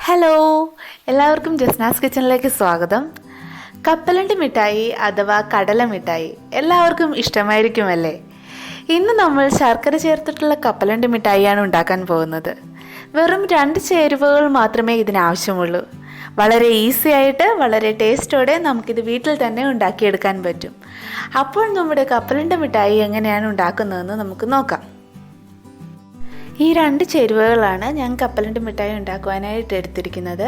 Hello, എല്ലാവർക്കും ജസ്നാസ് കിച്ചണിലേക്ക് സ്വാഗതം. കപ്പലണ്ടി മിഠായി അഥവാ കടല മിഠായി എല്ലാവർക്കും ഇഷ്ടമായിരിക്കുമല്ലേ? ഇന്ന് നമ്മൾ ശർക്കര ചേർത്തിട്ടുള്ള കപ്പലണ്ടി മിഠായിയാണ് ഉണ്ടാക്കാൻ പോകുന്നത്. വെറും 2 ചേരുവകൾ മാത്രമേ ഇതിനാവശ്യമുള്ളൂ. വളരെ ഈസി ആയിട്ട് വളരെ ടേസ്റ്റോടെ നമുക്കിത് വീട്ടിൽ തന്നെ ഉണ്ടാക്കിയെടുക്കാൻ പറ്റും. അപ്പോൾ നമ്മുടെ കപ്പലണ്ടി മിഠായി എങ്ങനെയാണ് ഉണ്ടാക്കുന്നതെന്ന് നമുക്ക് നോക്കാം. ഈ 2 ചേരുവകളാണ് ഞാൻ കപ്പലണ്ടി മിഠായി ഉണ്ടാക്കുവാനായിട്ട് എടുത്തിരിക്കുന്നത്.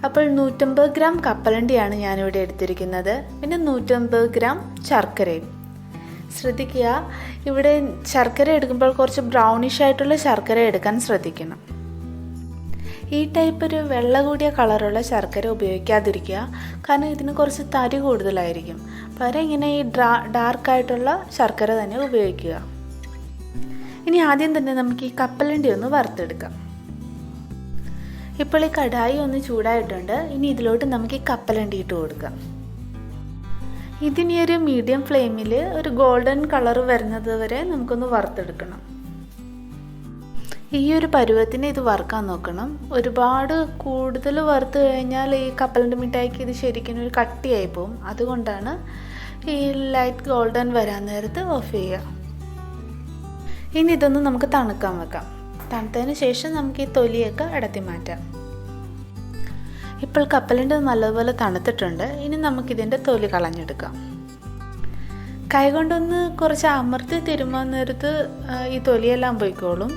അപ്പോൾ 150 ഗ്രാം കപ്പലണ്ടിയാണ് ഞാനിവിടെ എടുത്തിരിക്കുന്നത്. പിന്നെ 150 ഗ്രാം ശർക്കരയും. ശ്രദ്ധിക്കുക, ഇവിടെ ശർക്കര എടുക്കുമ്പോൾ കുറച്ച് ബ്രൗണിഷ് ആയിട്ടുള്ള ശർക്കര എടുക്കാൻ ശ്രദ്ധിക്കണം. ഈ ടൈപ്പ് ഒരു വെള്ള കൂടിയ കളറുള്ള ശർക്കര ഉപയോഗിക്കാതിരിക്കുക, കാരണം ഇതിന് കുറച്ച് തരി കൂടുതലായിരിക്കും. പകരം ഇങ്ങനെ ഈ ഡാർക്കായിട്ടുള്ള ശർക്കര തന്നെ ഉപയോഗിക്കുക. ഇനി ആദ്യം തന്നെ നമുക്ക് ഈ കപ്പലണ്ടി ഒന്ന് വറുത്തെടുക്കാം. ഇപ്പോൾ ഈ കടായി ഒന്ന് ചൂടായിട്ടുണ്ട്. ഇനി ഇതിലോട്ട് നമുക്ക് ഈ കപ്പലണ്ടി ഇട്ട് കൊടുക്കാം. ഇതിനി ഒരു മീഡിയം ഫ്ലെയിമിൽ ഒരു ഗോൾഡൻ കളർ വരുന്നത് വരെ നമുക്കൊന്ന് വറുത്തെടുക്കണം. ഈ ഒരു പരുവത്തിന് ഇത് വറുക്കാൻ നോക്കണം. ഒരുപാട് കൂടുതൽ വറുത്ത് കഴിഞ്ഞാൽ ഈ കപ്പലണ്ടി മിഠായിക്ക് ഇത് ശരിക്കും ഒരു കട്ടിയായി പോകും. അതുകൊണ്ടാണ് ഈ ലൈറ്റ് ഗോൾഡൻ വരാൻ നേരത്ത് ഓഫ് ചെയ്യുക. ഇനി ഇതൊന്ന് നമുക്ക് തണുക്കാൻ വെക്കാം. തണുത്തതിന് ശേഷം നമുക്ക് ഈ തൊലിയൊക്കെ അടത്തി മാറ്റാം. ഇപ്പോൾ കപ്പലണ്ടി നല്ലതുപോലെ തണുത്തിട്ടുണ്ട്. ഇനി നമുക്കിതിൻ്റെ തൊലി കളഞ്ഞെടുക്കാം. കൈകൊണ്ടൊന്ന് കുറച്ച് അമർത്തി തിരുമാൻ നേരത്ത് ഈ തൊലിയെല്ലാം പോയിക്കോളും.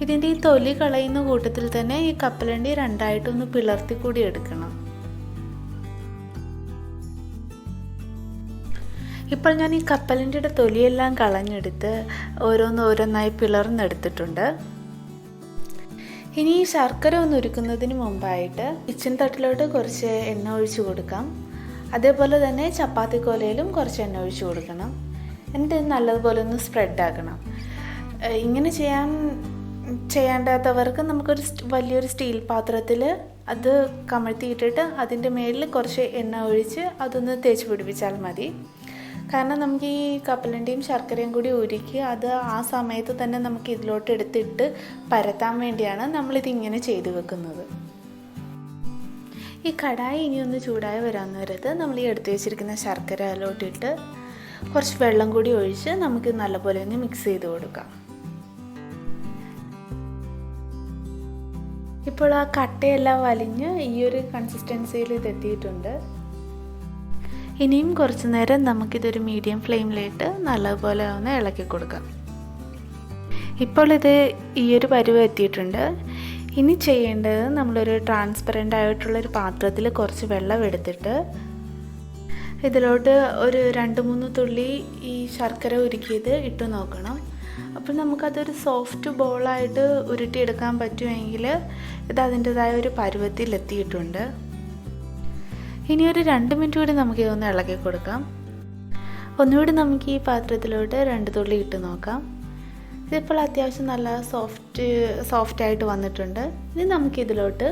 ഇതിൻ്റെ ഈ തൊലി കളയുന്ന കൂട്ടത്തിൽ തന്നെ ഈ കപ്പലണ്ടി 2ആയിട്ടൊന്ന് പിളർത്തി കൂടി എടുക്കണം. ഇപ്പോൾ ഞാൻ ഈ കപ്പലണ്ടിയുടെ തൊലിയെല്ലാം കളഞ്ഞെടുത്ത് ഓരോന്നായി പിളർന്നെടുത്തിട്ടുണ്ട്. ഇനി ഈ ശർക്കര ഒന്ന് ഉരുക്കുന്നതിന് മുമ്പായിട്ട് കിച്ചൻ തട്ടിലോട്ട് കുറച്ച് എണ്ണ ഒഴിച്ചു കൊടുക്കാം. അതേപോലെ തന്നെ ചപ്പാത്തി കോലയിലും കുറച്ച് എണ്ണ ഒഴിച്ചു കൊടുക്കണം. എന്നിട്ട് നല്ലതുപോലെ ഒന്ന് സ്പ്രെഡാക്കണം. ഇങ്ങനെ ചെയ്യേണ്ടാത്തവർക്ക് നമുക്കൊരു വലിയൊരു സ്റ്റീൽ പാത്രത്തിൽ അത് കമഴ്ത്തിയിട്ടിട്ട് അതിൻ്റെ മേലിൽ കുറച്ച് എണ്ണ ഒഴിച്ച് അതൊന്ന് തേച്ച് പിടിപ്പിച്ചാൽ മതി. കാരണം നമുക്ക് ഈ കപ്പലണ്ടിയും ശർക്കരയും കൂടി ഉരുക്കി അത് ആ സമയത്ത് തന്നെ നമുക്ക് ഇതിലോട്ട് എടുത്തിട്ട് പരത്താൻ വേണ്ടിയാണ് നമ്മളിതിങ്ങനെ ചെയ്തു വെക്കുന്നത്. ഈ കടായി ഇനി ഒന്ന് ചൂടായി വരാൻ നേരത്ത് നമ്മൾ ഈ എടുത്തു വെച്ചിരിക്കുന്ന ശർക്കര അതിലോട്ടിട്ട് കുറച്ച് വെള്ളം കൂടി ഒഴിച്ച് നമുക്ക് നല്ലപോലെ ഒന്ന് മിക്സ് ചെയ്ത് കൊടുക്കാം. ഇപ്പോൾ ആ കട്ടയെല്ലാം വലിഞ്ഞ് ഈ ഒരു കൺസിസ്റ്റൻസിയിൽ ഇതെത്തിയിട്ടുണ്ട്. ഇനിയും കുറച്ച് നേരം നമുക്കിതൊരു മീഡിയം ഫ്ലെയിമിലിട്ട് നല്ലപോലെ ഒന്ന് ഇളക്കി കൊടുക്കാം. ഇപ്പോൾ ഇത് ഈ ഒരു പരുവം എത്തിയിട്ടുണ്ട്. ഇനി ചെയ്യേണ്ടത് നമ്മളൊരു ട്രാൻസ്പെറൻ്റ് ആയിട്ടുള്ളൊരു പാത്രത്തിൽ കുറച്ച് വെള്ളം എടുത്തിട്ട് ഇതിലോട്ട് ഒരു 2-3 തുള്ളി ഈ ശർക്കര ഉരുക്കിയത് ഇട്ട് നോക്കണം. അപ്പോൾ നമുക്കതൊരു സോഫ്റ്റ് ബോളായിട്ട് ഉരുട്ടിയെടുക്കാൻ പറ്റുമെങ്കിൽ ഇത് അതിൻ്റെതായ ഒരു പരുവത്തിലെത്തിയിട്ടുണ്ട്. ഇനി ഒരു 2 മിനിറ്റ് കൂടി നമുക്കിതൊന്ന് ഇളക്കി കൊടുക്കാം. ഒന്നുകൂടി നമുക്ക് ഈ പാത്രത്തിലോട്ട് 2 തുള്ളി ഇട്ട് നോക്കാം. ഇതിപ്പോൾ അത്യാവശ്യം നല്ല സോഫ്റ്റായിട്ട് വന്നിട്ടുണ്ട്. ഇനി നമുക്കിതിലോട്ട്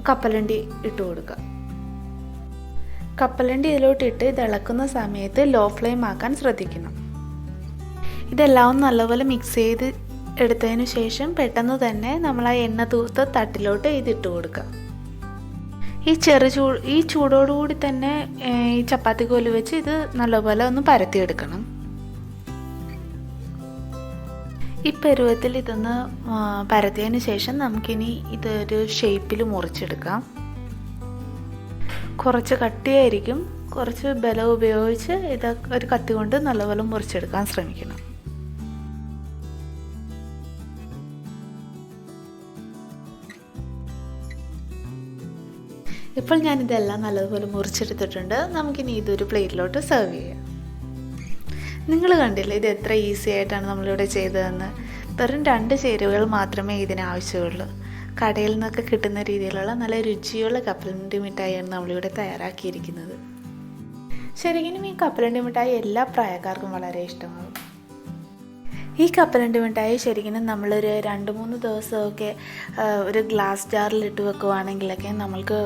കപ്പലണ്ടി ഇട്ട് കൊടുക്കാം. കപ്പലണ്ടി ഇതിലോട്ടിട്ട് ഇത് ഇളക്കുന്ന സമയത്ത് ലോ ഫ്ലെയിം ആക്കാൻ ശ്രദ്ധിക്കണം. ഇതെല്ലാം നല്ലപോലെ മിക്സ് ചെയ്ത് എടുത്തതിന് ശേഷം പെട്ടെന്ന് തന്നെ നമ്മൾ ആ എണ്ണ തൂർത്ത തട്ടിലോട്ട് ഇതിട്ട് കൊടുക്കുക. ഈ ചൂടോടുകൂടി തന്നെ ഈ ചപ്പാത്തി കോല് വെച്ച് ഇത് നല്ലപോലെ ഒന്ന് പരത്തിയെടുക്കണം. ഈ പരുവത്തിൽ ഇതൊന്ന് പരത്തിയതിന് ശേഷം നമുക്കിനി ഇതൊരു ഷേപ്പിൽ മുറിച്ചെടുക്കാം. കുറച്ച് കട്ടിയായിരിക്കും. കുറച്ച് ബലം ഉപയോഗിച്ച് ഇത് ഒരു കത്തി കൊണ്ട് നല്ലപോലെ മുറിച്ചെടുക്കാൻ ശ്രമിക്കണം. ഇപ്പോൾ ഞാനിതെല്ലാം നല്ലതുപോലെ മുറിച്ചെടുത്തിട്ടുണ്ട്. നമുക്കിനി ഇതൊരു പ്ലേറ്റിലോട്ട് സെർവ് ചെയ്യാം. നിങ്ങൾ കണ്ടില്ലേ ഇത് എത്ര ഈസി ആയിട്ടാണ് നമ്മളിവിടെ ചെയ്തതെന്ന്. വെറും 2 ചേരുവകൾ മാത്രമേ ഇതിനാവശ്യമുള്ളൂ. കടയിൽ നിന്നൊക്കെ കിട്ടുന്ന രീതിയിലുള്ള നല്ല രുചിയുള്ള കപ്പലണ്ടി മിഠായിയാണ് നമ്മളിവിടെ തയ്യാറാക്കിയിരിക്കുന്നത്. ശരിക്കും ഈ കപ്പലണ്ടി മിഠായി എല്ലാ പ്രായക്കാർക്കും വളരെ ഇഷ്ടമാകും. ഈ കപ്പലണ്ടി മിഠായി ശരിക്കും നമ്മളൊരു 2-3 ദിവസമൊക്കെ ഒരു ഗ്ലാസ് ജാറിലിട്ട് വെക്കുവാണെങ്കിലൊക്കെ നമ്മൾക്ക്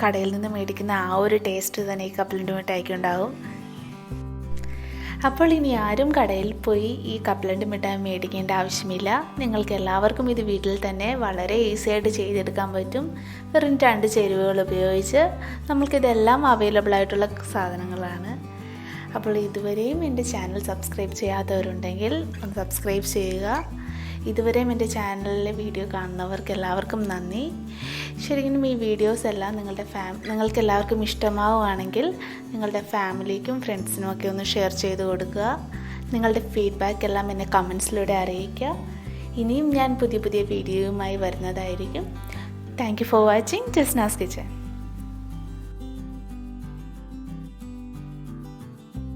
കടയിൽ നിന്ന് മേടിക്കുന്ന ആ ഒരു ടേസ്റ്റ് തന്നെ ഈ കപ്പലണ്ടി മിഠായിക്ക് ഉണ്ടാകും. അപ്പോൾ ഇനി ആരും കടയിൽ പോയി ഈ കപ്പലണ്ടി മിഠായി മേടിക്കേണ്ട ആവശ്യമില്ല. നിങ്ങൾക്ക് എല്ലാവർക്കും ഇത് വീട്ടിൽ തന്നെ വളരെ ഈസി ആയിട്ട് ചെയ്തെടുക്കാൻ പറ്റും. വെറും 2 ചേരുവകൾ ഉപയോഗിച്ച് നമ്മൾക്കിതെല്ലാം അവൈലബിൾ ആയിട്ടുള്ള സാധനങ്ങളാണ്. അപ്പോൾ ഇതുവരെയും എൻ്റെ ചാനൽ സബ്സ്ക്രൈബ് ചെയ്യാത്തവരുണ്ടെങ്കിൽ ഒന്ന് സബ്സ്ക്രൈബ് ചെയ്യുക. ഇതുവരെയും എൻ്റെ ചാനലിലെ വീഡിയോ കാണുന്നവർക്ക് എല്ലാവർക്കും നന്ദി. ശരിക്കും ഈ വീഡിയോസ് എല്ലാം നിങ്ങൾക്ക് എല്ലാവർക്കും ഇഷ്ടമാവുകയാണെങ്കിൽ നിങ്ങളുടെ ഫാമിലിക്കും ഫ്രണ്ട്സിനും ഒക്കെ ഒന്ന് ഷെയർ ചെയ്ത് കൊടുക്കുക. നിങ്ങളുടെ ഫീഡ്ബാക്ക് എല്ലാം എന്നെ കമൻസിലൂടെ അറിയിക്കുക. ഇനിയും ഞാൻ പുതിയ വീഡിയോയുമായി വരുന്നതായിരിക്കും. Thank you for watching Jasna's kitchen.